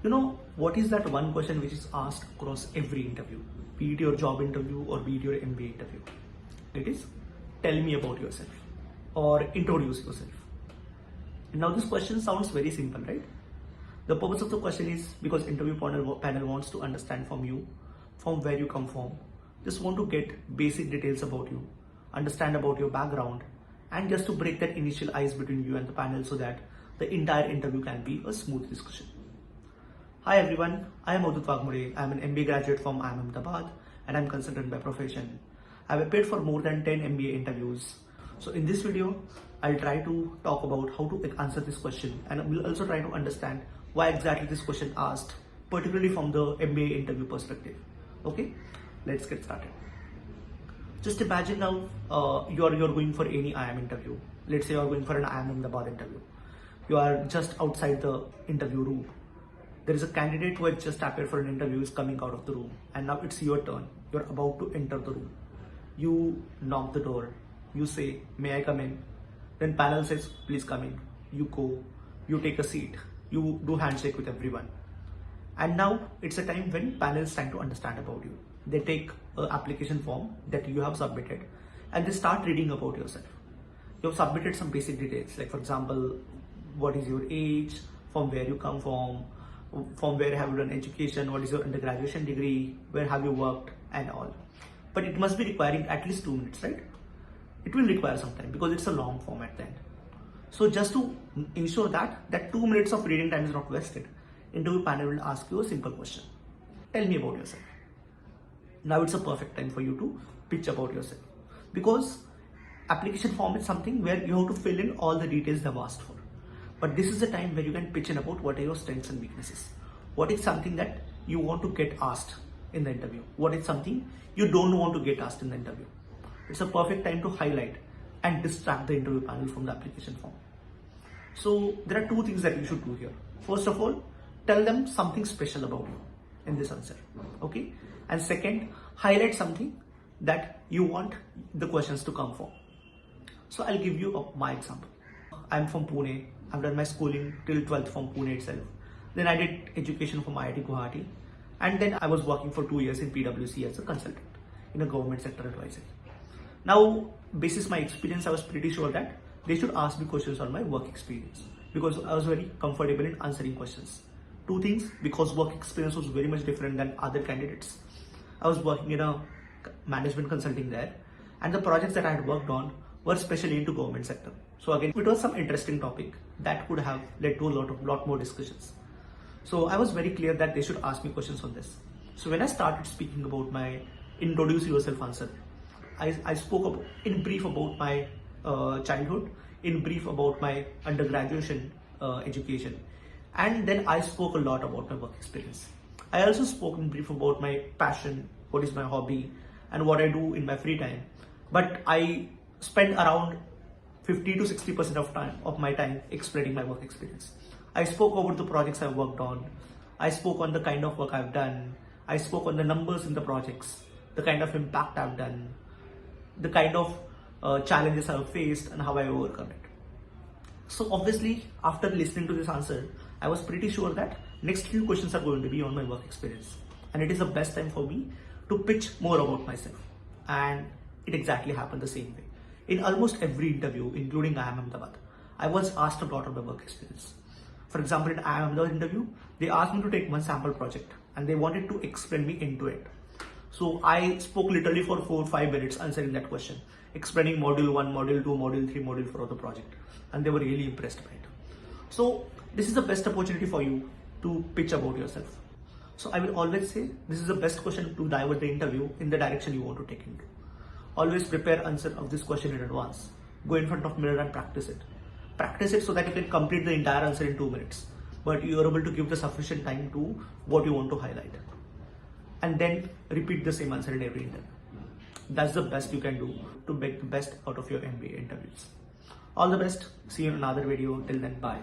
What is that one question which is asked across every interview, be it your job interview or be it your MBA interview? It is, tell me about yourself or introduce yourself. Now this question sounds very simple, right? The purpose of the question is because interview panel wants to understand from you, from where you come from, just want to get basic details about you, understand about your background, and just to break that initial ice between you and the panel so that the entire interview can be a smooth discussion. Hi everyone, I am Udit. I am an MBA graduate from IIM Ahmedabad and I am consultant by profession. I have appeared for more than 10 MBA interviews. So in this video, I'll try to talk about how to answer this question, and we'll also try to understand why exactly this question asked, particularly from the MBA interview perspective. Okay, let's get started. Just imagine now you're going for any IIM interview. Let's say you're going for an IIM Ahmedabad interview. You are just outside the interview room. There is a candidate who has just appeared for an interview is coming out of the room, and now it's your turn. You're about to enter the room. You knock the door. You say, may I come in? Then panel says, please come in. You go, you take a seat. You do handshake with everyone. And now it's a time when panel is trying to understand about you. They take an application form that you have submitted and they start reading about yourself. You have submitted some basic details, like for example, what is your age, from where you come from where have you done education, what is your undergraduate degree, where have you worked, and all. But it must be requiring at least 2 minutes, right? It will require some time because it's a long form at the end. So just to ensure that 2 minutes of reading time is not wasted, interview panel will ask you a simple question. Tell me about yourself. Now it's a perfect time for you to pitch about yourself, because application form is something where you have to fill in all the details they've asked for. But this is the time where you can pitch in about what are your strengths and weaknesses. What is something that you want to get asked in the interview? What is something you don't want to get asked in the interview? It's a perfect time to highlight and distract the interview panel from the application form. So there are 2 things that you should do here. First of all, tell them something special about you in this answer, okay? And second, highlight something that you want the questions to come from. So I'll give you my example. I'm from Pune. I've done my schooling till 12th from Pune itself. Then I did education from IIT Guwahati. And then I was working for 2 years in PwC as a consultant in a government sector advisory. Now, basis my experience, I was pretty sure that they should ask me questions on my work experience because I was very comfortable in answering questions. 2 things, because work experience was very much different than other candidates. I was working in a management consulting there, and the projects that I had worked on were especially into government sector. So again, it was some interesting topic that could have led to a lot more discussions. So I was very clear that they should ask me questions on this. So when I started speaking about my introduce yourself answer, I spoke in brief about my childhood, in brief about my undergraduate education, and then I spoke a lot about my work experience. I also spoke in brief about my passion, what is my hobby, and what I do in my free time. But I spent around 50 to 60% of my time explaining my work experience. I spoke about the projects I've worked on. I spoke on the kind of work I've done. I spoke on the numbers in the projects, the kind of impact I've done, the kind of challenges I've faced, and how I overcome it. So obviously, after listening to this answer, I was pretty sure that next few questions are going to be on my work experience. And it is the best time for me to pitch more about myself. And it exactly happened the same way. In almost every interview, including IIM Ahmedabad, I was asked a lot of my work experience. For example, in IIM Ahmedabad interview, they asked me to take one sample project and they wanted to explain me into it. So I spoke literally for 4 or 5 minutes answering that question, explaining module 1, module 2, module 3, module 4 of the project. And they were really impressed by it. So this is the best opportunity for you to pitch about yourself. So I will always say this is the best question to divert the interview in the direction you want to take into. Always prepare answer of this question in advance. Go in front of mirror and practice it. Practice it so that you can complete the entire answer in 2 minutes. But you are able to give the sufficient time to what you want to highlight. And then repeat the same answer in every interview. That's the best you can do to make the best out of your MBA interviews. All the best. See you in another video. Till then, bye.